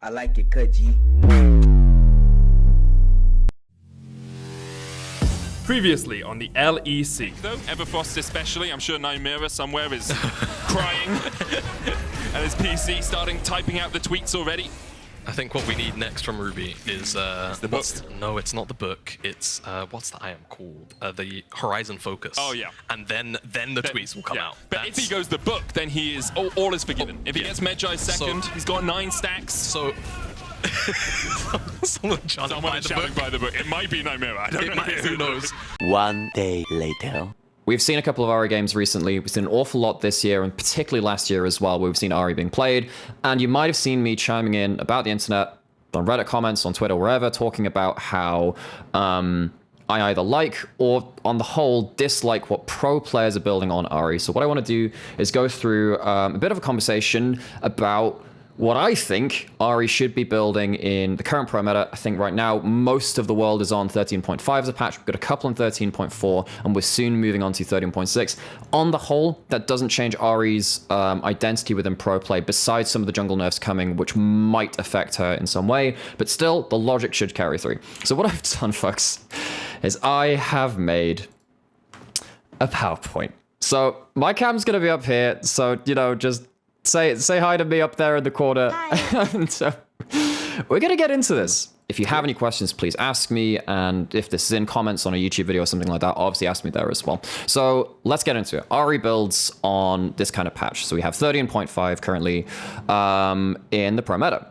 I like it, cut G. Previously on the LEC. Though, Everfrost especially, I'm sure Nymera somewhere is crying and his PC starting typing out the tweets already. I think what we need next from Ruby is the book. No, it's not the book. It's what's the item called? The Horizon Focus. Oh yeah. And then the tweets will come out. But if he goes the book, then he is all is forgiven. If he gets Magis second, he's got 9 stacks. So someone is shouting by the book. It might be Nymera. I don't know. Who knows? One day later. We've seen a couple of Ahri games recently. We've seen an awful lot this year, and particularly last year as well, where we've seen Ahri being played. And you might have seen me chiming in about the internet, on Reddit comments, on Twitter, wherever, talking about how I either like or, on the whole, dislike what pro players are building on Ahri. So what I want to do is go through a bit of a conversation about what I think Ahri should be building in the current pro meta. I think right now most of the world is on 13.5 as a patch. We've got a couple on 13.4, and we're soon moving on to 13.6. On the whole, that doesn't change Ahri's identity within pro play, besides some of the jungle nerfs coming, which might affect her in some way. But still, the logic should carry through. So what I've done, folks, is I have made a PowerPoint. So my cam's going to be up here, so, you know, just say hi to me up there in the corner. And so we're going to get into this. If you have any questions, please ask me. And if this is in comments on a YouTube video or something like that, obviously ask me there as well. So let's get into it. Ahri builds on this kind of patch. So we have 13.5 currently in the pro meta.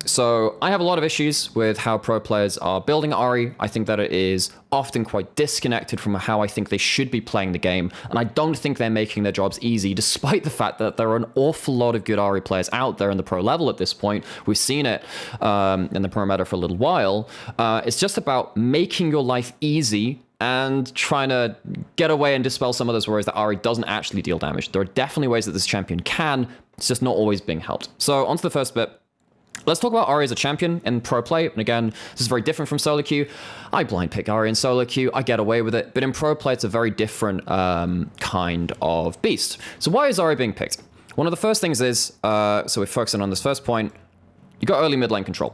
So I have a lot of issues with how pro players are building Ahri. I think that it is often quite disconnected from how I think they should be playing the game. And I don't think they're making their jobs easy, despite the fact that there are an awful lot of good Ahri players out there in the pro level at this point. We've seen it in the pro meta for a little while. It's just about making your life easy and trying to get away and dispel some of those worries that Ahri doesn't actually deal damage. There are definitely ways that this champion can. It's just not always being helped. So onto the first bit. Let's talk about Ahri as a champion in pro play. And again, this is very different from solo queue. I blind pick Ahri in solo queue. I get away with it. But in pro play, it's a very different kind of beast. So why is Ahri being picked? One of the first things is, so we're focusing on this first point, you got early mid lane control.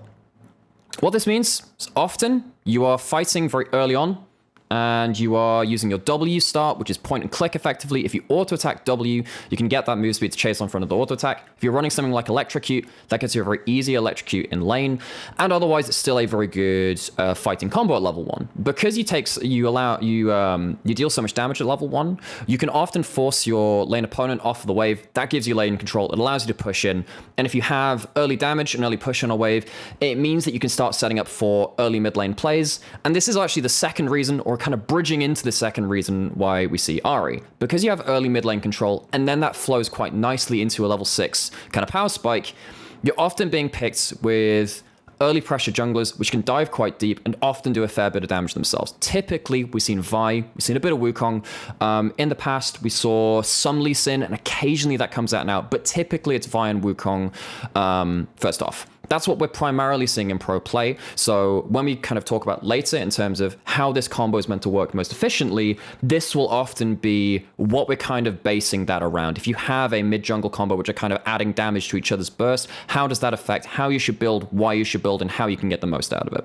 What this means is often you are fighting very early on, and you are using your W start, which is point and click effectively. If you auto-attack W, you can get that move speed to chase on front of the auto-attack. If you're running something like Electrocute, that gets you a very easy Electrocute in lane. And otherwise, it's still a very good fighting combo at level 1. Because you deal so much damage at level 1, you can often force your lane opponent off the wave. That gives you lane control. It allows you to push in. And if you have early damage and early push on a wave, it means that you can start setting up for early mid lane plays. And this is actually the second reason, or kind of bridging into the second reason why we see Ahri. Because you have early mid lane control, and then that flows quite nicely into a level 6 kind of power spike, you're often being picked with early pressure junglers, which can dive quite deep and often do a fair bit of damage themselves. Typically, we've seen Vi, we've seen a bit of Wukong. In the past, we saw some Lee Sin, and occasionally that comes out now, but typically it's Vi and Wukong first off. That's what we're primarily seeing in pro play. So when we kind of talk about later in terms of how this combo is meant to work most efficiently, this will often be what we're kind of basing that around. If you have a mid-jungle combo which are kind of adding damage to each other's burst, how does that affect how you should build, why you should build, and how you can get the most out of it?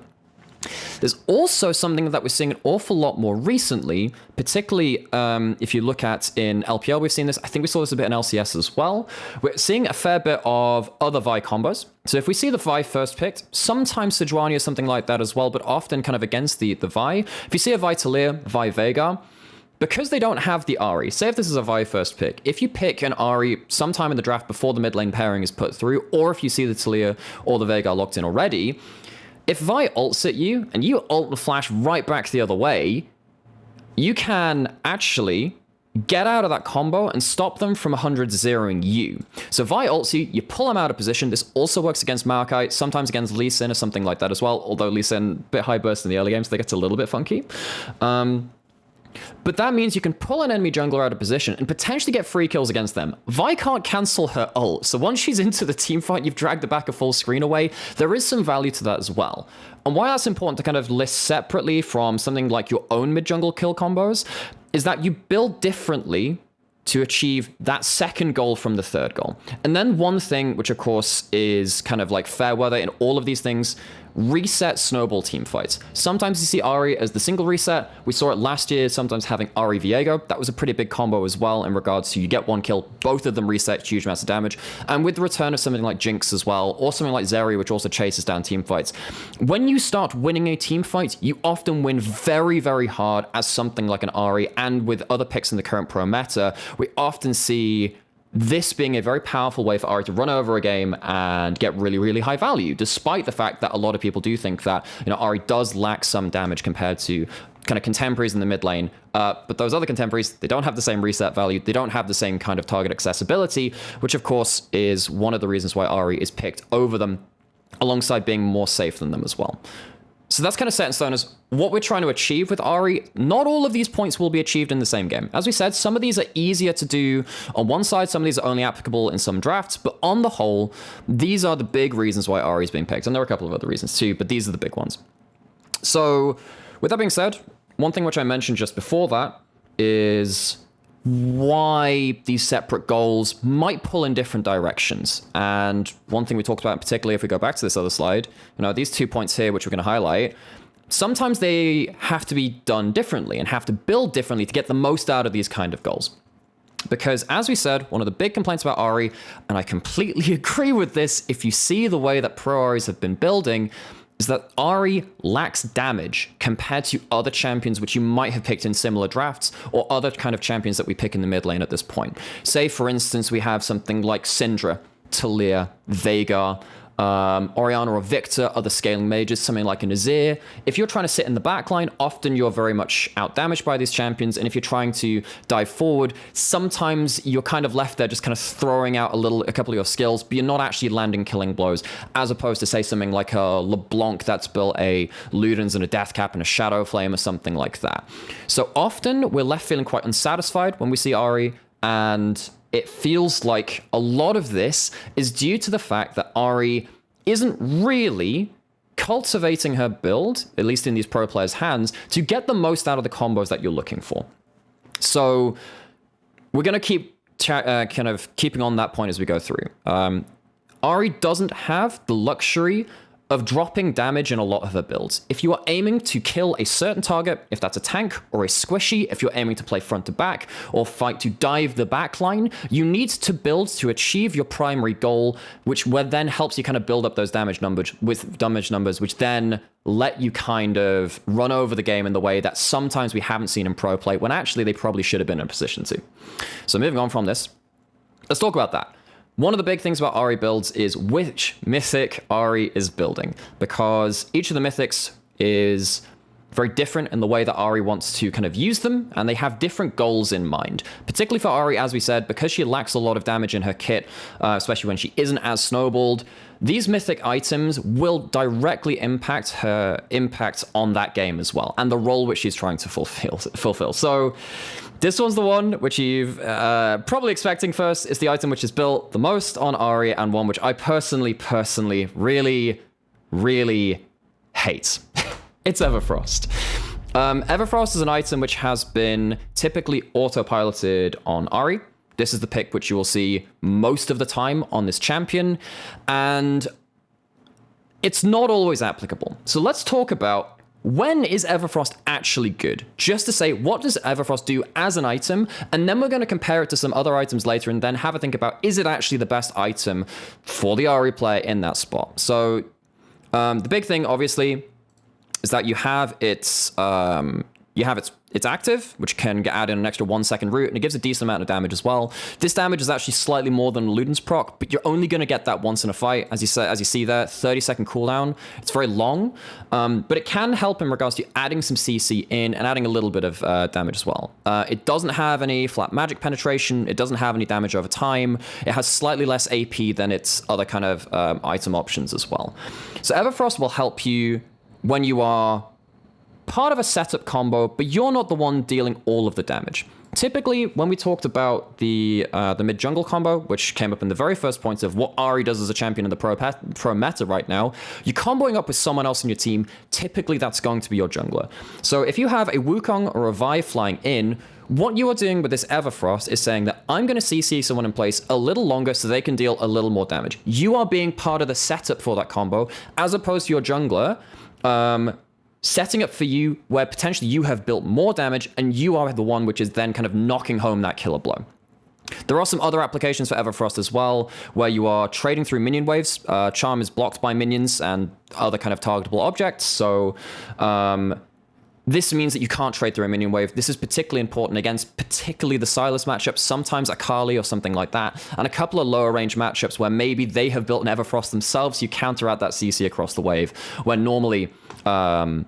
There's also something that we're seeing an awful lot more recently, particularly if you look at in LPL, we've seen this. I think we saw this a bit in LCS as well. We're seeing a fair bit of other Vi combos. So if we see the Vi first picked, sometimes Sejuani or something like that as well, but often kind of against the Vi. If you see a Vi Taliyah, Vi Veigar, because they don't have the Ahri, say if this is a Vi first pick, if you pick an Ahri sometime in the draft before the mid lane pairing is put through, or if you see the Taliyah or the Veigar locked in already, if Vi ults at you, and you ult and flash right back the other way, you can actually get out of that combo and stop them from 100-0ing you. So Vi ults you, you pull him out of position. This also works against Maokai, sometimes against Lee Sin or something like that as well, although Lee Sin, a bit high burst in the early games, so they get a little bit funky. But that means you can pull an enemy jungler out of position and potentially get free kills against them. Vi can't cancel her ult, so once she's into the team fight, you've dragged her back a full screen away. There is some value to that as well. And why that's important to kind of list separately from something like your own mid-jungle kill combos is that you build differently to achieve that second goal from the third goal. And then one thing, which of course is kind of like fair weather in all of these things, reset snowball team fights. Sometimes you see Ahri as the single reset. We saw it last year, sometimes having Ahri Viego. That was a pretty big combo as well in regards to you get one kill, both of them reset huge amounts of damage. And with the return of something like Jinx as well, or something like Zeri, which also chases down team fights. When you start winning a team fight, you often win very, very hard as something like an Ahri, and with other picks in the current pro meta, we often see this being a very powerful way for Ahri to run over a game and get really, really high value, despite the fact that a lot of people do think that, Ahri does lack some damage compared to kind of contemporaries in the mid lane. But those other contemporaries, they don't have the same reset value. They don't have the same kind of target accessibility, which of course is one of the reasons why Ahri is picked over them, alongside being more safe than them as well. So that's kind of set in stone as what we're trying to achieve with Ahri. Not all of these points will be achieved in the same game. As we said, some of these are easier to do on one side, some of these are only applicable in some drafts, but on the whole, these are the big reasons why Ahri is being picked. And there are a couple of other reasons too, but these are the big ones. So with that being said, one thing which I mentioned just before that is why these separate goals might pull in different directions. And one thing we talked about, particularly if we go back to this other slide, these 2 points here, which we're going to highlight, sometimes they have to be done differently and have to build differently to get the most out of these kind of goals. Because as we said, one of the big complaints about Ahri, and I completely agree with this, if you see the way that pro Ahris have been building, is that Ahri lacks damage compared to other champions which you might have picked in similar drafts, or other kind of champions that we pick in the mid lane at this point. Say, for instance, we have something like Syndra, Talia, Veigar, Orianna or Victor, other scaling mages, something like a Nazir. If you're trying to sit in the backline, often you're very much outdamaged by these champions, and if you're trying to dive forward, sometimes you're kind of left there just kind of throwing out a couple of your skills, but you're not actually landing killing blows, as opposed to, say, something like a LeBlanc that's built a Ludens and a Deathcap and a Shadow Flame or something like that. So often we're left feeling quite unsatisfied when we see Ahri, and it feels like a lot of this is due to the fact that Ahri isn't really cultivating her build, at least in these pro players' hands, to get the most out of the combos that you're looking for. So we're going to keep kind of keeping on that point as we go through. Ahri doesn't have the luxury of dropping damage in a lot of her builds. If you are aiming to kill a certain target, if that's a tank or a squishy, if you're aiming to play front to back or fight to dive the backline, you need to build to achieve your primary goal, which then helps you kind of build up those damage numbers, which then let you kind of run over the game in the way that sometimes we haven't seen in pro play, when actually they probably should have been in a position to. So moving on from this, let's talk about that. One of the big things about Ahri builds is which mythic Ahri is building, because each of the mythics is very different in the way that Ahri wants to kind of use them, and they have different goals in mind. Particularly for Ahri, as we said, because she lacks a lot of damage in her kit, especially when she isn't as snowballed, these mythic items will directly impact her impact on that game as well, and the role which she's trying to fulfill. So this one's the one which you've probably expecting first. It's the item which is built the most on Ahri, and one which I personally really, really hate. It's Everfrost. Everfrost is an item which has been typically autopiloted on Ahri. This is the pick which you will see most of the time on this champion, and it's not always applicable. So let's talk about when is Everfrost actually good? Just to say, what does Everfrost do as an item? And then we're going to compare it to some other items later, and then have a think about, is it actually the best item for the Ahri player in that spot? So the big thing, obviously, is that you have its active, which can add in an extra 1 second root, and it gives a decent amount of damage as well. This damage is actually slightly more than Luden's proc, but you're only going to get that once in a fight. As you see there, 30-second cooldown. It's very long, but it can help in regards to adding some CC in and adding a little bit of damage as well. It doesn't have any flat magic penetration. It doesn't have any damage over time. It has slightly less AP than its other kind of item options as well. So Everfrost will help you when you are part of a setup combo, but you're not the one dealing all of the damage. typically, when we talked about the mid-jungle combo, which came up in the very first point of what Ahri does as a champion in the pro meta right now, you're comboing up with someone else in your team. Typically, that's going to be your jungler. So if you have a Wukong or a Vi flying in, what you are doing with this Everfrost is saying that I'm going to CC someone in place a little longer so they can deal a little more damage. You are being part of the setup for that combo, as opposed to your jungler setting up for you where potentially you have built more damage and you are the one which is then kind of knocking home that killer blow. There are some other applications for Everfrost as well, where you are trading through minion waves. Charm is blocked by minions and other kind of targetable objects, so this means that you can't trade through a minion wave. This is particularly important against particularly the Sylas matchup, sometimes Akali or something like that, and a couple of lower range matchups where maybe they have built an Everfrost themselves. You counteract that CC across the wave, where normally kind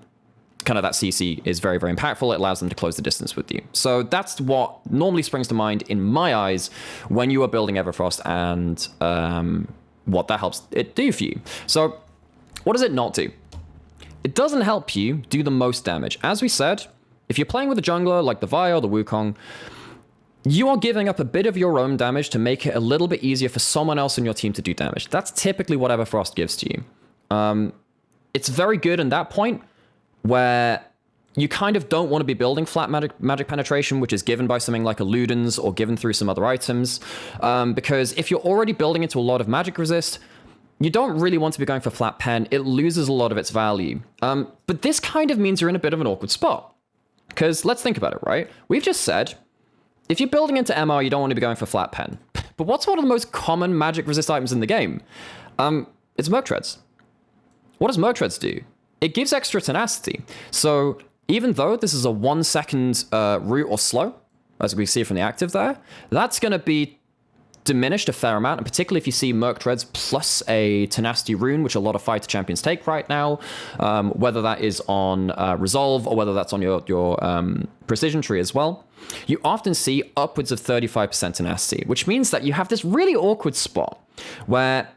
of that CC is very, very impactful. It allows them to close the distance with you. So that's what normally springs to mind in my eyes when you are building Everfrost and what that helps it do for you. So what does it not do? It doesn't help you do the most damage. As we said, if you're playing with a jungler like the Vi or the Wukong, you are giving up a bit of your own damage to make it a little bit easier for someone else in your team to do damage. That's typically what Everfrost gives to you. It's very good in that point where you kind of don't want to be building flat magic penetration, which is given by something like a Ludens or given through some other items. Because if you're already building into a lot of magic resist, you don't really want to be going for flat pen. It loses a lot of its value. But this kind of means you're in a bit of an awkward spot. Because let's think about it, right? We've just said, if you're building into MR, you don't want to be going for flat pen. But what's one of the most common magic resist items in the game? It's Merc Treads. What does Merc Treads do? It gives extra tenacity. So even though this is a 1 second root or slow, as we see from the active there, that's going to be diminished a fair amount, and particularly if you see Merc Treads plus a Tenacity rune, which a lot of fighter champions take right now, whether that is on Resolve or whether that's on your Precision tree as well, you often see upwards of 35% Tenacity, which means that you have this really awkward spot where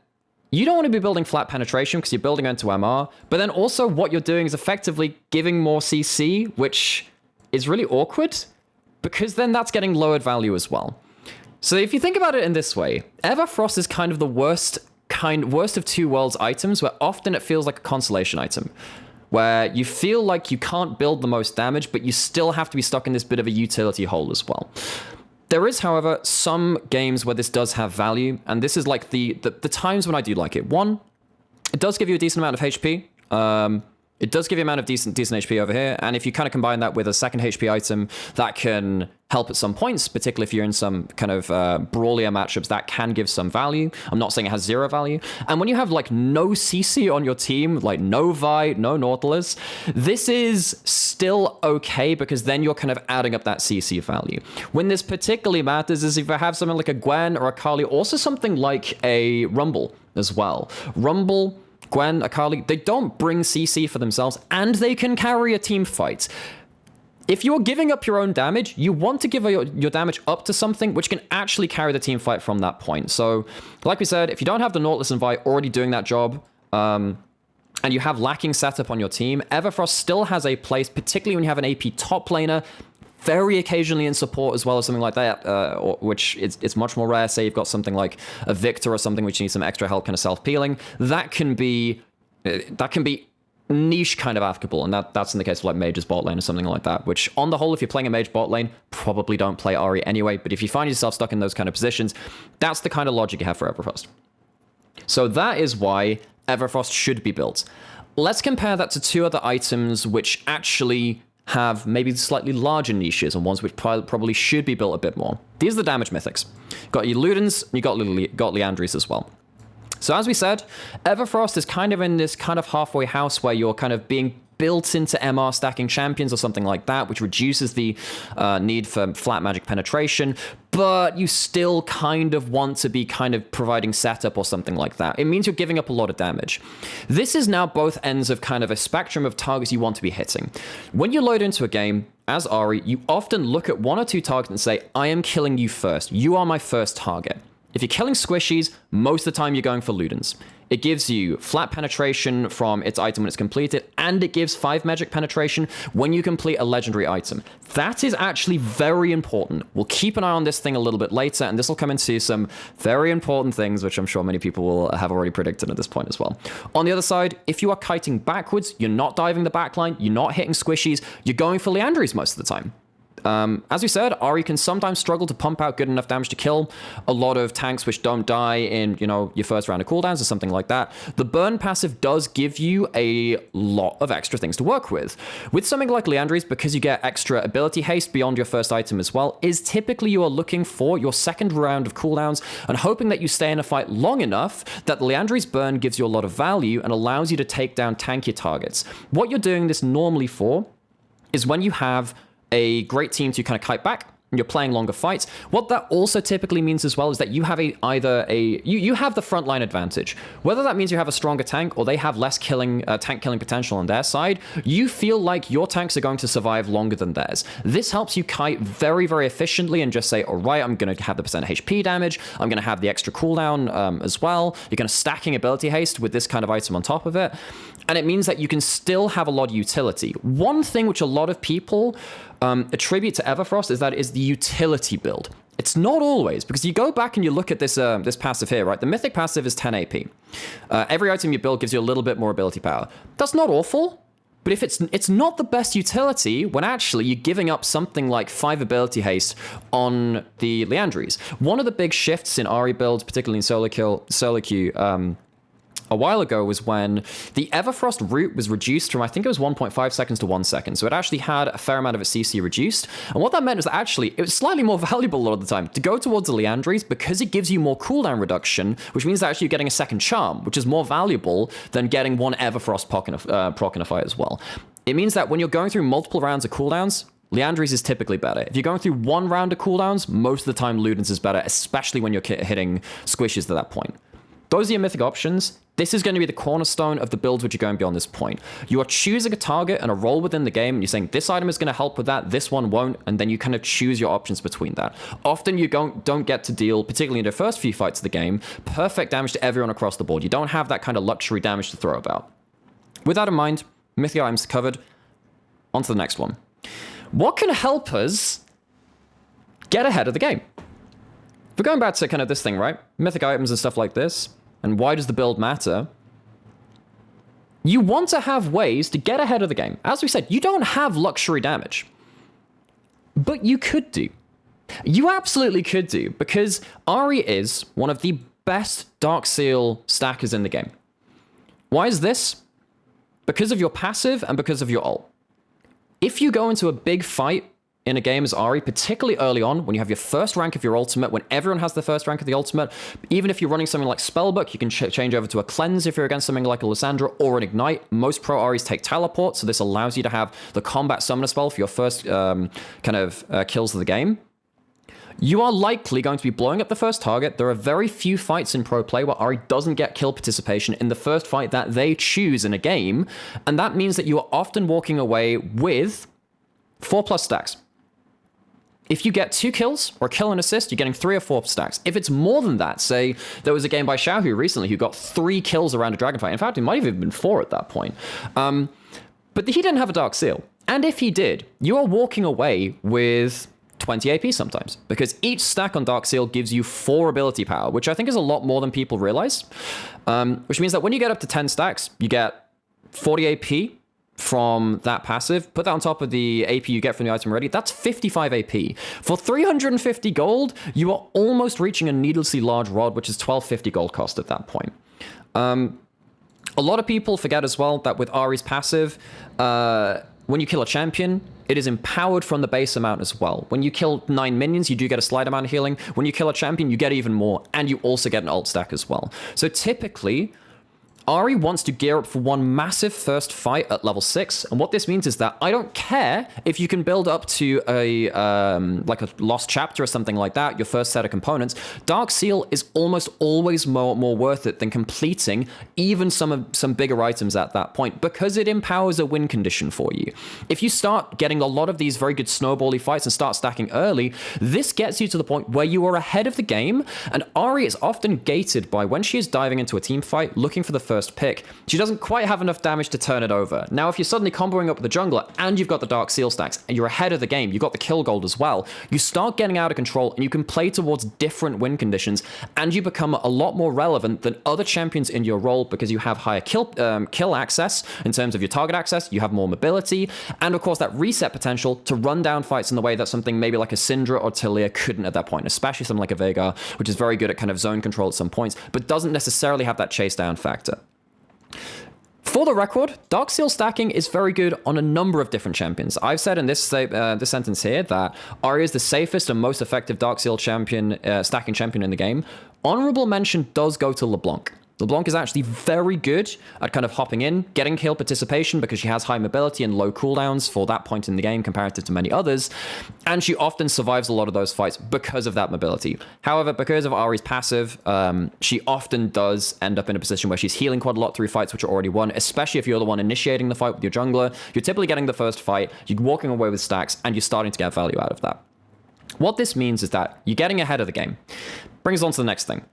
you don't want to be building flat penetration because you're building into MR, but then also what you're doing is effectively giving more CC, which is really awkward because then that's getting lowered value as well. So if you think about it in this way, Everfrost is kind of the worst of two worlds items, where often it feels like a consolation item, where you feel like you can't build the most damage, but you still have to be stuck in this bit of a utility hole as well. There is, however, some games where this does have value, and this is like the times when I do like it. One, it does give you a decent amount of HP. It does give you a amount of decent HP over here, and if you kind of combine that with a second HP item, that can help at some points, particularly if you're in some kind of brawlier matchups, that can give some value. I'm not saying it has zero value. And when you have like no CC on your team, like no Vi, no Nautilus, this is still okay because then you're kind of adding up that CC value. When this particularly matters is if you have something like a Gwen or a Kali, also something like a Rumble as well. Rumble, Gwen, Akali, they don't bring CC for themselves, and they can carry a team fight. If you're giving up your own damage, you want to give your damage up to something which can actually carry the team fight from that point. So, like we said, if you don't have the Nautilus and Vi already doing that job, and you have lacking setup on your team, Everfrost still has a place, particularly when you have an AP top laner, very occasionally in support as well as something like that, which it's much more rare. Say you've got something like a Victor or something which needs some extra help kind of self-peeling. That can be niche kind of applicable, and that's in the case of like Mage's bot lane or something like that, which on the whole, if you're playing a Mage bot lane, probably don't play Ahri anyway, but if you find yourself stuck in those kind of positions, that's the kind of logic you have for Everfrost. So that is why Everfrost should be built. Let's compare that to two other items which actually have maybe slightly larger niches and ones which probably should be built a bit more. These are the damage mythics. You've got your Ludens, you got Liandry's as well. So as we said, Everfrost is kind of in this kind of halfway house where you're kind of being built into MR stacking champions or something like that, which reduces the need for flat magic penetration, but you still kind of want to be kind of providing setup or something like that. It means you're giving up a lot of damage. This is now both ends of kind of a spectrum of targets you want to be hitting. When you load into a game, as Ahri, you often look at one or two targets and say, I am killing you first. You are my first target. If you're killing squishies, most of the time you're going for Ludens. It gives you flat penetration from its item when it's completed, and it gives 5 magic penetration when you complete a legendary item. That is actually very important. We'll keep an eye on this thing a little bit later, and this will come into some very important things, which I'm sure many people will have already predicted at this point as well. On the other side, if you are kiting backwards, you're not diving the backline, you're not hitting squishies, you're going for Leandries most of the time. As we said, Ahri can sometimes struggle to pump out good enough damage to kill a lot of tanks which don't die in, your first round of cooldowns or something like that. The burn passive does give you a lot of extra things to work with. With something like Leandries, because you get extra ability haste beyond your first item as well, is typically you are looking for your second round of cooldowns and hoping that you stay in a fight long enough that the Leandries burn gives you a lot of value and allows you to take down tankier targets. What you're doing this normally for is when you have a great team to kind of kite back, and you're playing longer fights. What that also typically means as well is that you have you have the frontline advantage. Whether that means you have a stronger tank or they have less tank killing potential on their side, you feel like your tanks are going to survive longer than theirs. This helps you kite very, very efficiently and just say, all right, I'm going to have the percent HP damage. I'm going to have the extra cooldown as well. You're kind of stacking ability haste with this kind of item on top of it. And it means that you can still have a lot of utility. One thing which a lot of people attribute to Everfrost is that it is the utility build. It's not always, because you go back and you look at this this passive here, right? The Mythic passive is 10 AP. Every item you build gives you a little bit more ability power. That's not awful, but if it's not the best utility when actually you're giving up something like 5 ability haste on the Leandries. One of the big shifts in Ahri builds, particularly in solo queue, a while ago was when the Everfrost route was reduced from, I think it was 1.5 seconds to 1 second. So it actually had a fair amount of its CC reduced. And what that meant was that actually it was slightly more valuable a lot of the time to go towards the Leandries because it gives you more cooldown reduction, which means that actually you're getting a second charm, which is more valuable than getting one Everfrost proc in a fight as well. It means that when you're going through multiple rounds of cooldowns, Leandries is typically better. If you're going through one round of cooldowns, most of the time Ludens is better, especially when you're hitting squishes at that point. Those are your mythic options. This is going to be the cornerstone of the builds which are going beyond this point. You are choosing a target and a role within the game, and you're saying this item is going to help with that, this one won't, and then you kind of choose your options between that. Often you don't get to deal, particularly in the first few fights of the game, perfect damage to everyone across the board. You don't have that kind of luxury damage to throw about. With that in mind, mythic items covered. On to the next one. What can help us get ahead of the game? If we're going back to kind of this thing, right? Mythic items and stuff like this. And why does the build matter? You want to have ways to get ahead of the game. As we said, you don't have luxury damage. But you could do. You absolutely could do, because Ahri is one of the best Darkseal stackers in the game. Why is this? Because of your passive and because of your ult. If you go into a big fight in a game as Ahri, particularly early on, when you have your first rank of your ultimate, when everyone has the first rank of the ultimate, even if you're running something like Spellbook, you can change over to a Cleanse if you're against something like a Lysandra or an Ignite. Most pro Ahris take Teleport, so this allows you to have the combat summoner spell for your first kills of the game. You are likely going to be blowing up the first target. There are very few fights in pro play where Ahri doesn't get kill participation in the first fight that they choose in a game, and that means that you are often walking away with 4+ stacks. If you get 2 kills or a kill and assist, you're getting 3 or 4 stacks. If it's more than that, say there was a game by Xiaohu recently who got 3 kills around a dragon fight. In fact, it might have even been 4 at that point. But he didn't have a Darkseal. And if he did, you are walking away with 20 AP sometimes, because each stack on Darkseal gives you 4 ability power, which I think is a lot more than people realize. Which means that when you get up to 10 stacks, you get 40 AP from that passive. Put that on top of the AP you get from the item already. That's 55 AP. For 350 gold, you are almost reaching a needlessly large rod, which is 1250 gold cost at that point. A lot of people forget as well that with Ahri's passive, when you kill a champion, it is empowered from the base amount as well. When you kill 9 minions, you do get a slight amount of healing. When you kill a champion, you get even more, and you also get an ult stack as well. So typically, Ahri wants to gear up for one massive first fight at level 6, and what this means is that I don't care if you can build up to a like a lost chapter or something like that, your first set of components. Darkseal is almost always more worth it than completing even some bigger items at that point, because it empowers a win condition for you. If you start getting a lot of these very good snowbally fights and start stacking early, this gets you to the point where you are ahead of the game, and Ahri is often gated by when she is diving into a team fight, looking for the first pick, she doesn't quite have enough damage to turn it over. Now, if you're suddenly comboing up with the jungler and you've got the Darkseal stacks and you're ahead of the game, you've got the kill gold as well, you start getting out of control and you can play towards different win conditions, and you become a lot more relevant than other champions in your role because you have higher kill access in terms of your target access, you have more mobility, and of course that reset potential to run down fights in the way that something maybe like a Syndra or Talia couldn't at that point, especially something like a Veigar, which is very good at kind of zone control at some points, but doesn't necessarily have that chase down factor. For the record, Darkseal stacking is very good on a number of different champions. I've said in this sentence here that Ahri is the safest and most effective Darkseal champion, stacking champion in the game. Honorable mention does go to LeBlanc. LeBlanc is actually very good at kind of hopping in, getting kill participation because she has high mobility and low cooldowns for that point in the game comparative to many others, and she often survives a lot of those fights because of that mobility. However, because of Ahri's passive, she often does end up in a position where she's healing quite a lot through fights which are already won, especially if you're the one initiating the fight with your jungler. You're typically getting the first fight, you're walking away with stacks, and you're starting to get value out of that. What this means is that you're getting ahead of the game. Brings us on to the next thing.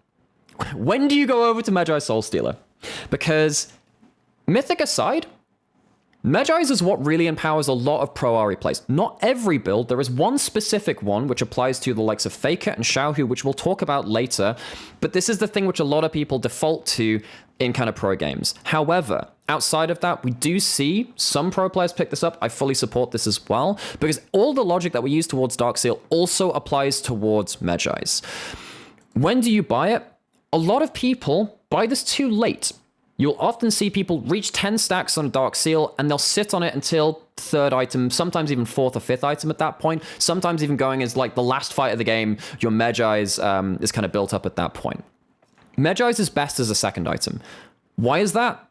When do you go over to Magis Soulstealer? Because, Mythic aside, Magis is what really empowers a lot of pro Ahri plays. Not every build, there is one specific one which applies to the likes of Faker and Xiaohu, which we'll talk about later, but this is the thing which a lot of people default to in kind of pro games. However, outside of that, we do see some pro players pick this up. I fully support this as well, because all the logic that we use towards Darkseal also applies towards Magis. When do you buy it? A lot of people buy this too late. You'll often see people reach 10 stacks on a Darkseal and they'll sit on it until third item, sometimes even fourth or fifth item at that point, sometimes even going as like the last fight of the game, your Magis is kind of built up at that point. Magis is best as a second item. Why is that?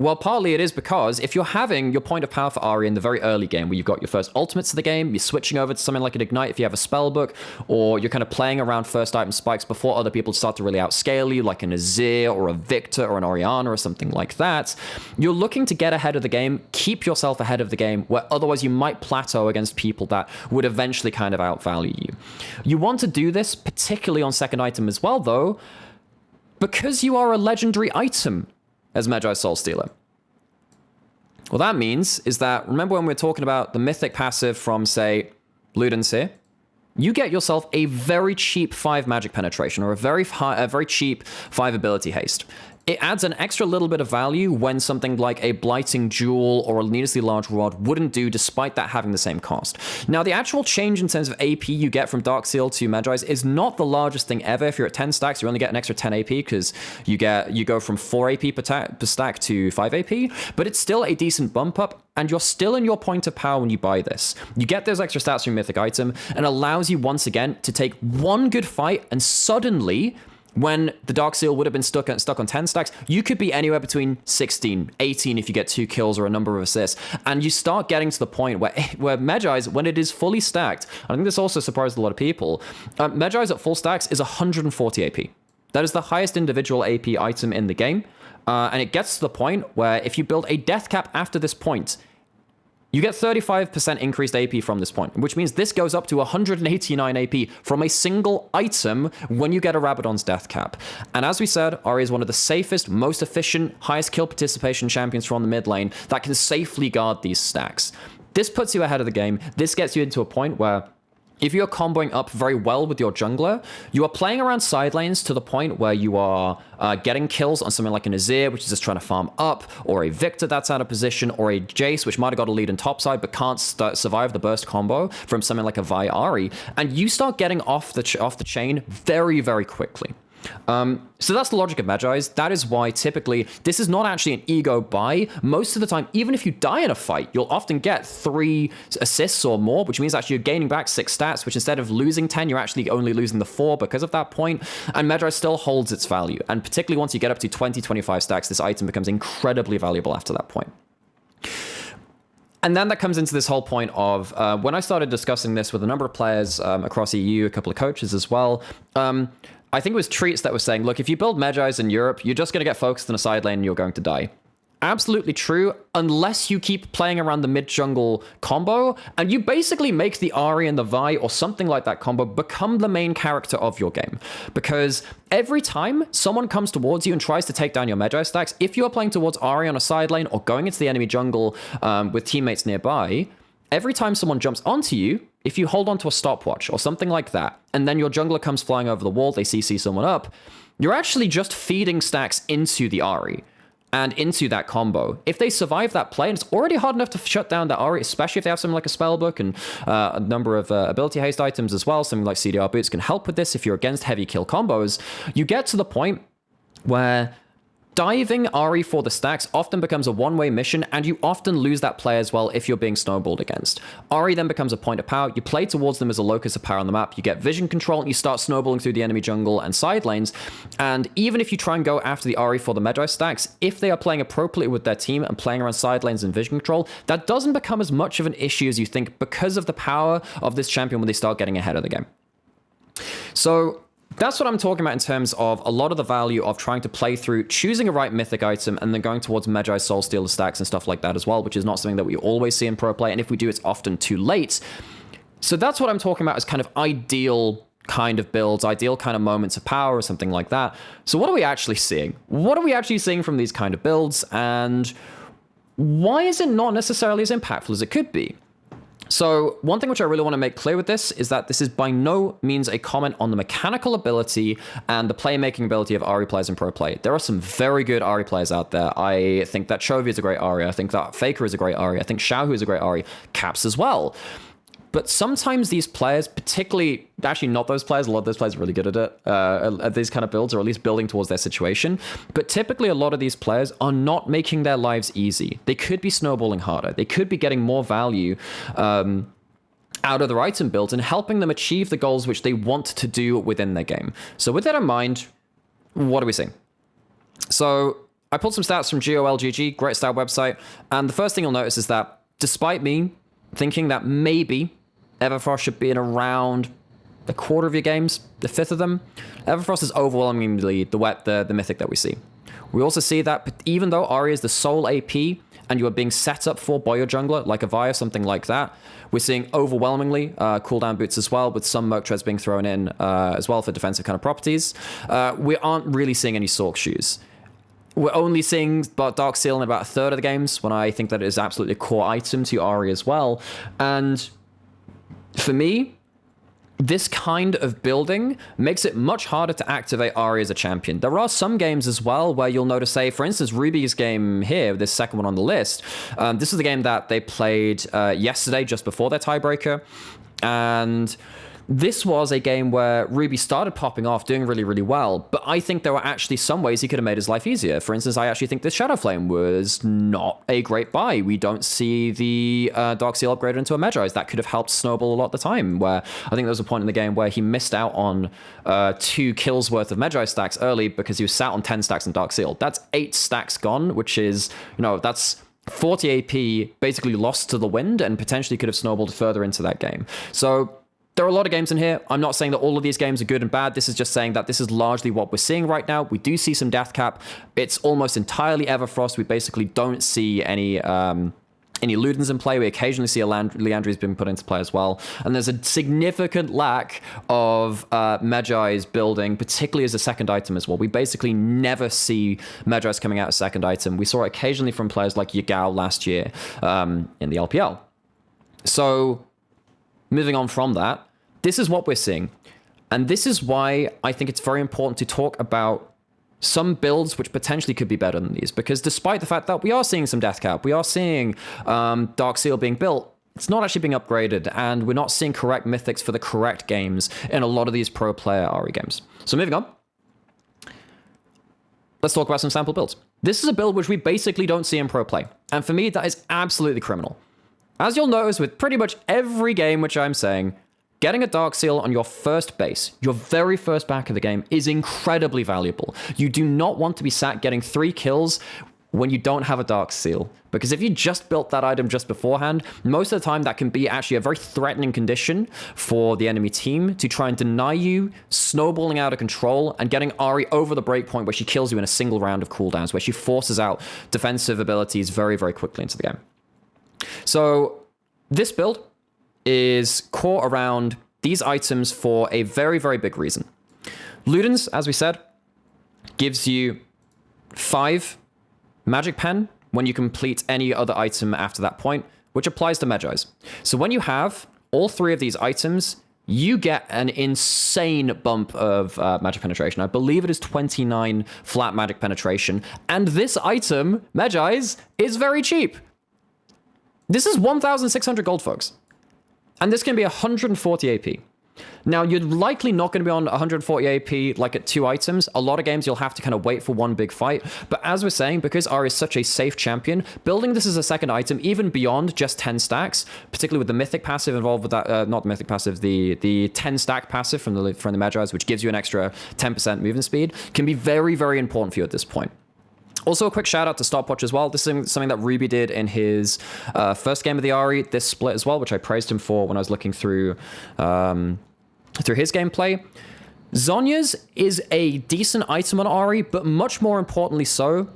Well, partly it is because if you're having your point of power for Ahri in the very early game, where you've got your first ultimates of the game, you're switching over to something like an Ignite if you have a spell book, or you're kind of playing around first item spikes before other people start to really outscale you, like an Azir or a Victor or an Orianna or something like that, you're looking to get ahead of the game, keep yourself ahead of the game, where otherwise you might plateau against people that would eventually kind of outvalue you. You want to do this, particularly on second item as well, though, because you are a legendary item as Magis Soulstealer. What that means is that, remember when we were talking about the mythic passive from, say, Ludenseer? You get yourself a very cheap 5 magic penetration, or a very cheap 5 ability haste. It adds an extra little bit of value when something like a Blighting Jewel or a needlessly large rod wouldn't do, despite that having the same cost. Now, the actual change in terms of AP you get from Darkseal to Magis is not the largest thing ever. If you're at 10 stacks, you only get an extra 10 AP because you go from 4 AP per stack to 5 AP, but it's still a decent bump up, and you're still in your point of power when you buy this. You get those extra stats from your mythic item, and allows you once again to take one good fight, and suddenly, when the Darkseal would have been stuck on 10 stacks, you could be anywhere between 16, 18 if you get 2 kills or a number of assists. And you start getting to the point where Magis, when it is fully stacked, I think this also surprised a lot of people, Magis at full stacks is 140 AP. That is the highest individual AP item in the game. And it gets to the point where if you build a death cap after this point, you get 35% increased AP from this point, which means this goes up to 189 AP from a single item when you get a Rabadon's death cap. And as we said, Ahri is one of the safest, most efficient, highest kill participation champions from the mid lane that can safely guard these stacks. This puts you ahead of the game. This gets you into a point where if you're comboing up very well with your jungler, you are playing around side lanes to the point where you are getting kills on something like an Azir, which is just trying to farm up, or a Victor that's out of position, or a Jace, which might have got a lead in topside but can't survive the burst combo from something like a Vi Ahri, and you start getting off the chain very, very quickly. So that's the logic of Magis. That is why typically this is not actually an ego buy. Most of the time, even if you die in a fight, you'll often get 3 assists or more, which means actually you're gaining back 6 stats, which instead of losing 10, you're actually only losing the 4 because of that point. And Magis still holds its value. And particularly once you get up to 20, 25 stacks, this item becomes incredibly valuable after that point. And then that comes into this whole point of when I started discussing this with a number of players across EU, a couple of coaches as well, I think it was Treats that was saying, look, if you build Magis in Europe, you're just going to get focused in a side lane and you're going to die. Absolutely true, unless you keep playing around the mid-jungle combo, and you basically make the Ahri and the Vi or something like that combo become the main character of your game. Because every time someone comes towards you and tries to take down your Magi stacks, if you are playing towards Ahri on a side lane or going into the enemy jungle with teammates nearby, every time someone jumps onto you, if you hold onto a stopwatch or something like that, and then your jungler comes flying over the wall, they CC someone up, you're actually just feeding stacks into the Ahri and into that combo. If they survive that play, and it's already hard enough to shut down the Ahri, especially if they have something like a spellbook and a number of ability haste items as well, something like CDR boots can help with this if you're against heavy kill combos, you get to the point where diving Ahri for the stacks often becomes a one-way mission, and you often lose that play as well if you're being snowballed against. Ahri then becomes a point of power. You play towards them as a locus of power on the map. You get vision control, and you start snowballing through the enemy jungle and side lanes. And even if you try and go after the Ahri for the Magi stacks, if they are playing appropriately with their team and playing around side lanes and vision control, that doesn't become as much of an issue as you think because of the power of this champion when they start getting ahead of the game. So that's what I'm talking about in terms of a lot of the value of trying to play through, choosing a right mythic item, and then going towards Magi Soul Stealer stacks and stuff like that as well, which is not something that we always see in pro play, and if we do, it's often too late. So that's what I'm talking about as kind of ideal kind of builds, ideal kind of moments of power or something like that. So what are we actually seeing? What are we actually seeing from these kind of builds, and why is it not necessarily as impactful as it could be? So one thing which I really want to make clear with this is that this is by no means a comment on the mechanical ability and the playmaking ability of Ahri players in pro play. There are some very good Ahri players out there. I think that Chovy is a great Ahri. I think that Faker is a great Ahri. I think Xiaohu is a great Ahri. Caps as well. But sometimes these players, particularly, actually not those players, a lot of those players are really good at it, at these kind of builds, or at least building towards their situation. But typically a lot of these players are not making their lives easy. They could be snowballing harder. They could be getting more value out of their item builds and helping them achieve the goals which they want to do within their game. So with that in mind, what are we seeing? So I pulled some stats from GOLGG, great stat website. And the first thing you'll notice is that despite me thinking that maybe Everfrost should be in around a quarter of your games, a fifth of them, Everfrost is overwhelmingly the mythic that we see. We also see that even though Ahri is the sole AP and you are being set up for by your jungler, like a Vi or something like that, we're seeing overwhelmingly cooldown boots as well, with some Merc Treads being thrown in as well for defensive kind of properties. We aren't really seeing any Sork shoes. We're only seeing Darkseal in about a third of the games, when I think that it is absolutely a core item to Ahri as well. And for me, this kind of building makes it much harder to activate Ahri as a champion. There are some games as well where you'll notice, say, for instance, Ruby's game here, this second one on the list. This is the game that they played yesterday, just before their tiebreaker. And this was a game where Ruby started popping off, doing really, really well, but I think there were actually some ways he could have made his life easier. For instance, I actually think this Shadow Flame was not a great buy. We don't see the Darkseal upgraded into a Magis. That could have helped Snowball a lot of the time, where I think there was a point in the game where he missed out on 2 kills worth of Magi stacks early because he was sat on 10 stacks in Darkseal. That's 8 stacks gone, which is, that's 40 AP basically lost to the wind and potentially could have snowballed further into that game. So there are a lot of games in here. I'm not saying that all of these games are good and bad. This is just saying that this is largely what we're seeing right now. We do see some death cap. It's almost entirely Everfrost. We basically don't see any Ludens in play. We occasionally see a Leandri's been put into play as well. And there's a significant lack of Magi's building, particularly as a second item as well. We basically never see Magi's coming out as second item. We saw it occasionally from players like Yagao last year in the LPL. So moving on from that, this is what we're seeing. And this is why I think it's very important to talk about some builds which potentially could be better than these. Because despite the fact that we are seeing some death cap, we are seeing Darkseal being built, it's not actually being upgraded, and we're not seeing correct mythics for the correct games in a lot of these pro player Ahri games. So moving on. let's talk about some sample builds. This is a build which we basically don't see in pro play. And for me, that is absolutely criminal. As you'll notice with pretty much every game which I'm saying, getting a Darkseal on your first base, your very first back of the game, is incredibly valuable. You do not want to be sat getting 3 kills when you don't have a Darkseal. Because if you just built that item just beforehand, most of the time that can be actually a very threatening condition for the enemy team to try and deny you snowballing out of control and getting Ahri over the breakpoint where she kills you in a single round of cooldowns, where she forces out defensive abilities very, very quickly into the game. So this build is core around these items for a very, very big reason. Ludens, as we said, gives you 5 magic pen when you complete any other item after that point, which applies to Magis. So when you have all 3 of these items, you get an insane bump of magic penetration. I believe it is 29 flat magic penetration. And this item, Magis, is very cheap. This is 1,600 gold, folks. And this can be 140 AP. Now, you're likely not going to be on 140 AP like at 2 items. A lot of games you'll have to kind of wait for one big fight. But as we're saying, because Ahri is such a safe champion, building this as a second item, even beyond just 10 stacks, particularly with the mythic passive involved with that, not the mythic passive, the 10 stack passive from the Magis, which gives you an extra 10% movement speed, can be very, very important for you at this point. Also, a quick shout out to Stopwatch as well. This is something that Ruby did in his first game of the Ahri, this split as well, which I praised him for when I was looking through his gameplay. Zhonya's is a decent item on Ahri, but much more importantly so,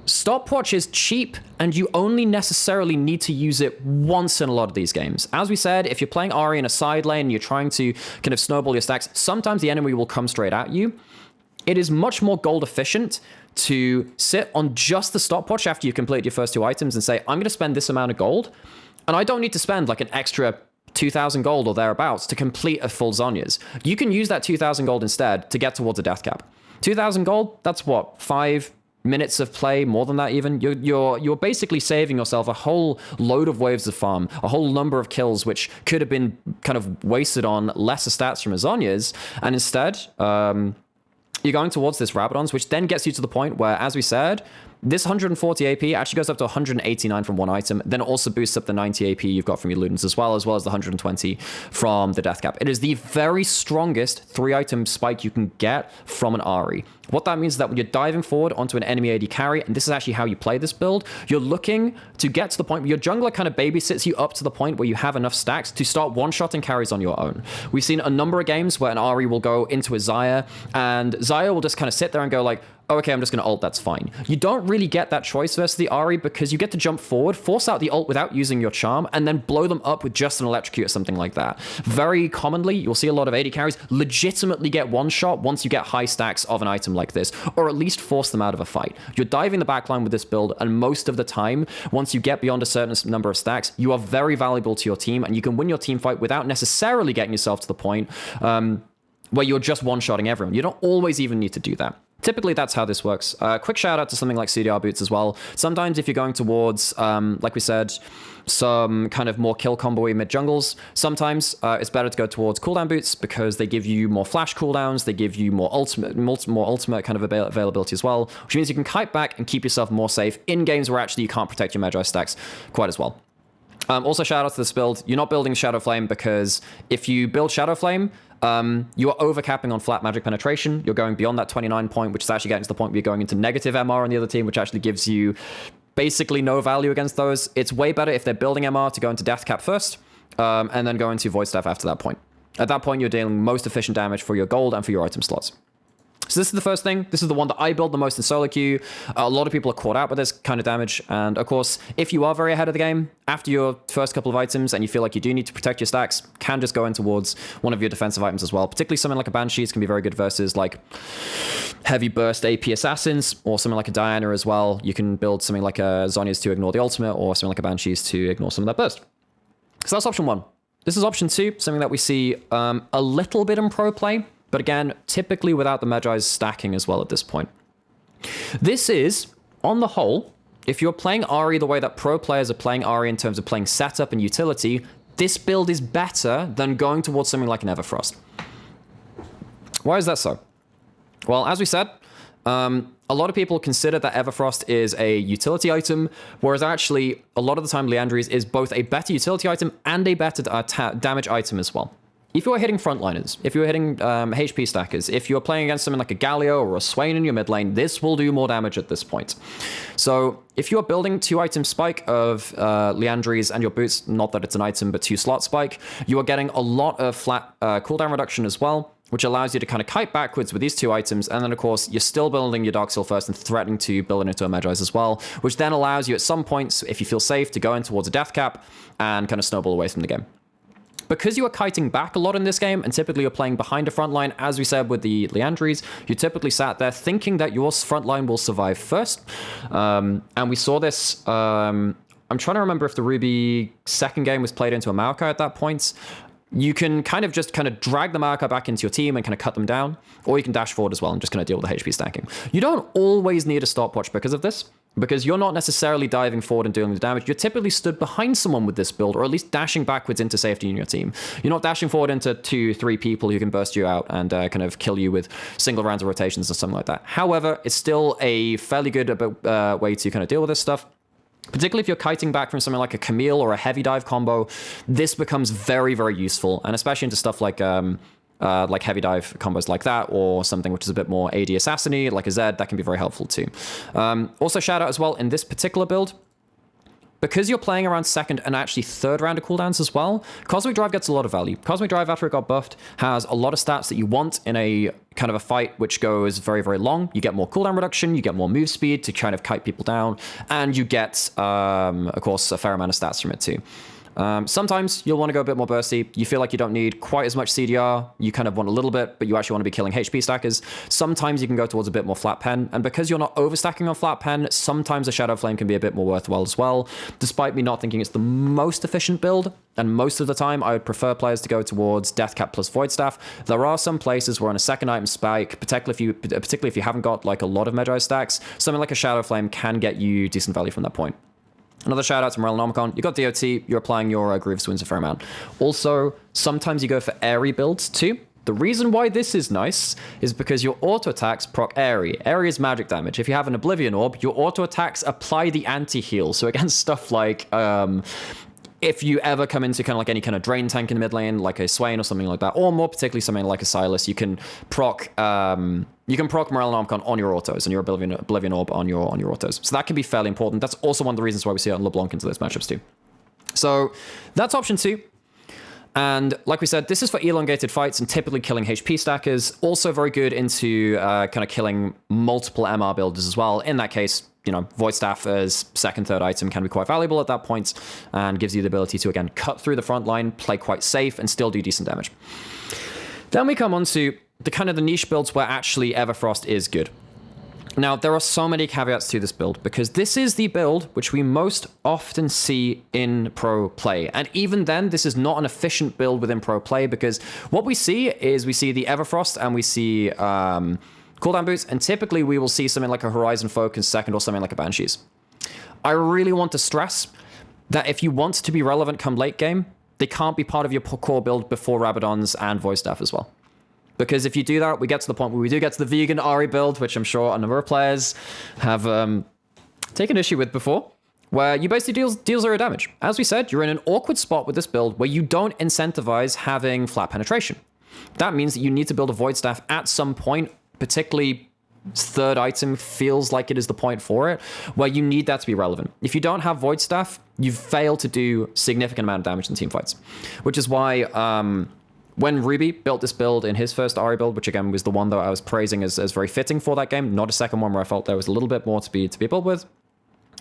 Stopwatch is cheap, and you only necessarily need to use it once in a lot of these games. As we said, if you're playing Ahri in a side lane and you're trying to kind of snowball your stacks, sometimes the enemy will come straight at you. It is much more gold efficient to sit on just the Stopwatch after you complete your first 2 items and say, I'm going to spend this amount of gold, and I don't need to spend like an extra 2,000 gold or thereabouts to complete a full Zhonya's. You can use that 2,000 gold instead to get towards a death cap. 2,000 gold, that's what, 5 minutes of play, more than that even. You're basically saving yourself a whole load of waves of farm, a whole number of kills which could have been kind of wasted on lesser stats from a Zhonya's, and instead, you're going towards this Rabadon's, which then gets you to the point where, as we said, this 140 AP actually goes up to 189 from one item, then also boosts up the 90 AP you've got from your Ludens as well as the 120 from the Death Cap. It is the very strongest 3-item spike you can get from an Ahri. What that means is that when you're diving forward onto an enemy AD carry, and this is actually how you play this build, you're looking to get to the point where your jungler kind of babysits you up to the point where you have enough stacks to start one-shotting carries on your own. We've seen a number of games where an Ahri will go into a Xayah, and Xayah will just kind of sit there and go like, oh, okay, I'm just going to ult, that's fine. You don't really get that choice versus the Ahri because you get to jump forward, force out the ult without using your charm, and then blow them up with just an electrocute or something like that. Very commonly, you'll see a lot of AD carries legitimately get one shot once you get high stacks of an item like this, or at least force them out of a fight. You're diving the backline with this build, and most of the time, once you get beyond a certain number of stacks, you are very valuable to your team, and you can win your team fight without necessarily getting yourself to the point where you're just one-shotting everyone. You don't always even need to do that. Typically, that's how this works. Quick shout out to something like CDR boots as well. Sometimes if you're going towards, like we said, some kind of more kill combo-y mid-jungles, sometimes it's better to go towards cooldown boots because they give you more flash cooldowns, they give you more ultimate kind of availability as well, which means you can kite back and keep yourself more safe in games where actually you can't protect your Magi stacks quite as well. Also, shout out to this build. You're not building Shadow Flame because if you build Shadow Flame, you are overcapping on flat magic penetration. You're going beyond that 29 point, which is actually getting to the point where you're going into negative MR on the other team, which actually gives you basically no value against those. It's way better if they're building MR to go into death cap first, and then go into void staff after that point. At that point, you're dealing most efficient damage for your gold and for your item slots. So this is the first thing. This is the one that I build the most in solo queue. A lot of people are caught out by this kind of damage. And of course, if you are very ahead of the game, after your first couple of items and you feel like you do need to protect your stacks, can just go in towards one of your defensive items as well. Particularly something like a Banshees can be very good versus like heavy burst AP assassins, or something like a Diana as well. You can build something like a Zhonya's to ignore the ultimate, or something like a Banshees to ignore some of that burst. So that's option 1. This is option 2, something that we see a little bit in pro play. But again, typically without the Magi's stacking as well at this point. This is, on the whole, if you're playing Ahri the way that pro players are playing Ahri in terms of playing setup and utility, this build is better than going towards something like an Everfrost. Why is that so? Well, as we said, a a lot of people consider that Everfrost is a utility item, whereas actually a lot of the time Liandry's is both a better utility item and a better damage item as well. If you're hitting frontliners, if you're hitting HP stackers, if you're playing against something like a Galio or a Swain in your mid lane, this will do more damage at this point. So if you're building 2-item spike of Liandry's and your boots, not that it's an item, but 2-slot spike, you are getting a lot of flat cooldown reduction as well, which allows you to kind of kite backwards with these 2 items. And then, of course, you're still building your Darkseal first and threatening to build it into a Magis as well, which then allows you at some points, if you feel safe, to go in towards a death cap and kind of snowball away from the game. Because you are kiting back a lot in this game, and typically you're playing behind a front line, as we said with the Liandry's, you typically sat there thinking that your front line will survive first. And we saw this, I'm trying to remember if the Ruby second game was played into a Maokai at that point. You can kind of drag the Maokai back into your team and kind of cut them down, or you can dash forward as well and just kind of deal with the HP stacking. You don't always need a stopwatch because of this, because you're not necessarily diving forward and doing the damage. You're typically stood behind someone with this build, or at least dashing backwards into safety in your team. You're not dashing forward into 2-3 people who can burst you out and kind of kill you with single rounds of rotations or something like that. However, it's still a fairly good way to kind of deal with this stuff. Particularly if you're kiting back from something like a Camille or a heavy dive combo, this becomes very, very useful, and especially into stuff like heavy dive combos like that, or something which is a bit more AD assassin-y, like a Zed, that can be very helpful too. Also shout out as well, in this particular build, because you're playing around second and actually third round of cooldowns as well, Cosmic Drive gets a lot of value. Cosmic Drive, after it got buffed, has a lot of stats that you want in a kind of a fight which goes very, very long. You get more cooldown reduction, you get more move speed to kind of kite people down, and you get, of course, a fair amount of stats from it too. Sometimes you'll want to go a bit more bursty. You feel like you don't need quite as much CDR. You kind of want a little bit, but you actually want to be killing HP stackers. Sometimes you can go towards a bit more flat pen. And because you're not overstacking on flat pen, sometimes a Shadow Flame can be a bit more worthwhile as well. Despite me not thinking it's the most efficient build, and most of the time I would prefer players to go towards Deathcap plus Void Staff, there are some places where on a second item spike, particularly if you haven't got like a lot of Magis stacks, something like a Shadow Flame can get you decent value from that point. Another shout out to Morellonomicon. You got DOT, you're applying your Grievous Wounds a fair amount. Also, sometimes you go for Ahri builds too. The reason why this is nice is because your auto attacks proc Ahri. Ahri is magic damage. If you have an Oblivion Orb, your auto attacks apply the anti-heal. So against stuff like if you ever come into kind of like any kind of drain tank in the mid lane, like a Swain or something like that, or more particularly something like a Silas, you can proc Morellonomicon on your autos and your Oblivion Orb on your autos. So that can be fairly important. That's also one of the reasons why we see it on LeBlanc into those matchups too. So that's option 2. And like we said, this is for elongated fights and typically killing HP stackers. Also very good into kind of killing multiple MR builders as well. In that case, you know, Void Staff as second, third item can be quite valuable at that point and gives you the ability to, again, cut through the front line, play quite safe, and still do decent damage. Then we come on to the kind of the niche builds where actually Everfrost is good. Now, there are so many caveats to this build because this is the build which we most often see in pro play. And even then, this is not an efficient build within pro play because what we see is we see the Everfrost and we see cooldown boots, and typically we will see something like a Horizon Focus second or something like a Banshees. I really want to stress that if you want to be relevant come late game, they can't be part of your core build before Rabadons and Void Staff as well. Because if you do that, we get to the point where we do get to the vegan Ahri build, which I'm sure a number of players have taken issue with before, where you basically deal 0 damage. As we said, you're in an awkward spot with this build where you don't incentivize having flat penetration. That means that you need to build a Void Staff at some point, particularly third item feels like it is the point for it, where you need that to be relevant. If you don't have Void Staff, you've failed to do significant amount of damage in team fights, which is why when Ruby built this build in his first Ahri build, which again was the one that I was praising as very fitting for that game, not a second one where I felt there was a little bit more to be built with.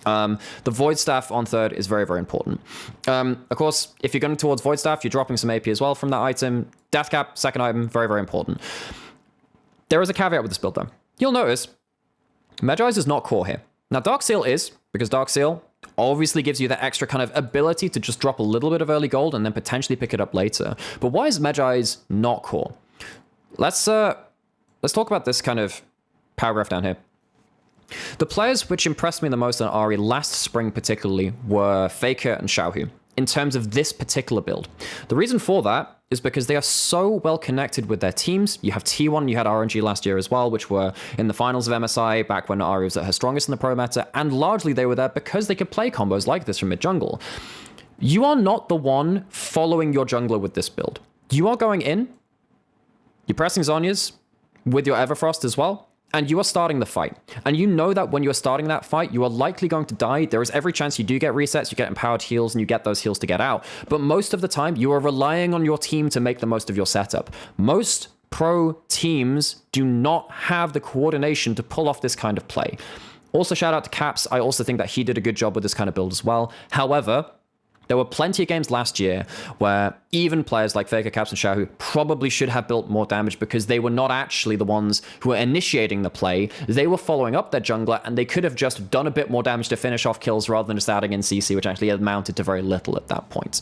The Void Staff on third is very, very important. Of course, if you're going towards Void Staff, you're dropping some AP as well from that item. Deathcap, second item, very, very important. There is a caveat with this build though. You'll notice Magis is not core here. Now Darkseal is, because Darkseal obviously gives you that extra kind of ability to just drop a little bit of early gold and then potentially pick it up later. But why is Magis not core? Let's talk about this kind of paragraph down here. The players which impressed me the most on Ahri last spring particularly were Faker and Xiaohu in terms of this particular build. The reason for that is because they are so well connected with their teams. You have T1, you had RNG last year as well, which were in the finals of MSI back when Ahri was at her strongest in the pro meta, and largely they were there because they could play combos like this from mid-jungle. You are not the one following your jungler with this build. You are going in, you're pressing Zhonya's with your Everfrost as well, and you are starting the fight. And you know that when you are starting that fight, you are likely going to die. There is every chance you do get resets, you get empowered heals, and you get those heals to get out. But most of the time, you are relying on your team to make the most of your setup. Most pro teams do not have the coordination to pull off this kind of play. Also, shout out to Caps. I also think that he did a good job with this kind of build as well. However, there were plenty of games last year where even players like Faker, Caps, and Shahu probably should have built more damage because they were not actually the ones who were initiating the play. They were following up their jungler, and they could have just done a bit more damage to finish off kills rather than just adding in CC, which actually amounted to very little at that point.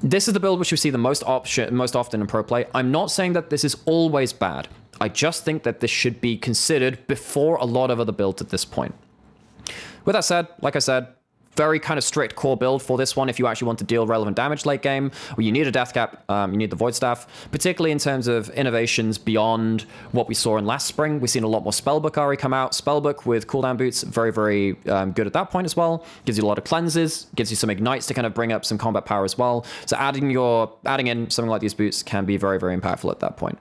This is the build which we see the most often in pro play. I'm not saying that this is always bad. I just think that this should be considered before a lot of other builds at this point. With that said, like I said, very kind of strict core build for this one if you actually want to deal relevant damage late game, where you need a death cap, you need the void staff, particularly in terms of innovations beyond what we saw in last spring. We've seen a lot more spellbook Ahri come out. Spellbook with cooldown boots, very, very good at that point as well. Gives you a lot of cleanses, gives you some ignites to kind of bring up some combat power as well. So adding in something like these boots can be very, very impactful at that point.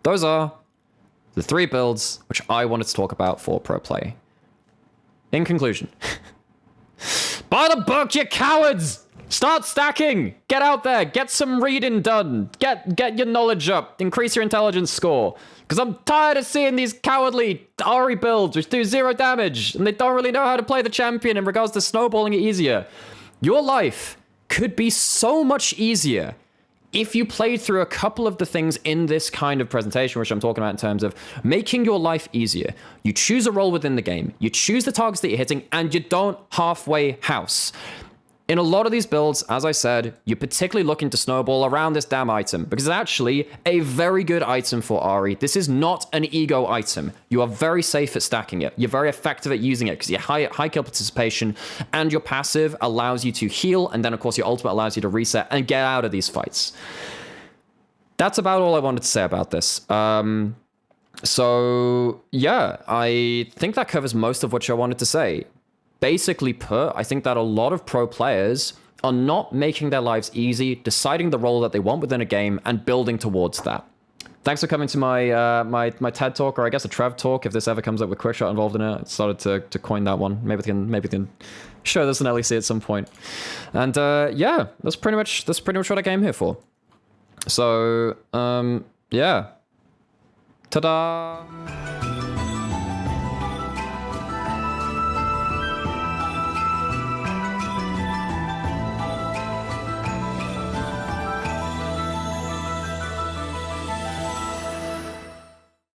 Those are the 3 builds which I wanted to talk about for pro play. In conclusion, buy the book, you cowards! Start stacking! Get out there, get some reading done, get your knowledge up, increase your intelligence score. Because I'm tired of seeing these cowardly Ahri builds which do 0 damage, and they don't really know how to play the champion in regards to snowballing it easier. Your life could be so much easier if you played through a couple of the things in this kind of presentation, which I'm talking about in terms of making your life easier. You choose a role within the game, you choose the targets that you're hitting, and you don't halfway house. In a lot of these builds, as I said, you're particularly looking to snowball around this damn item, because it's actually a very good item for Ahri. This is not an ego item. You are very safe at stacking it. You're very effective at using it, because your high kill participation, and your passive allows you to heal, and then of course your ultimate allows you to reset and get out of these fights. That's about all I wanted to say about this. So yeah, I think that covers most of what I wanted to say. Basically put, I think that a lot of pro players are not making their lives easy, deciding the role that they want within a game, and building towards that. Thanks for coming to my my TED talk, or I guess a Trev talk, if this ever comes up with Quickshot involved in it. I started to coin that one. Maybe they can show this in LEC at some point. And yeah, that's pretty much what I came here for. So yeah, ta-da.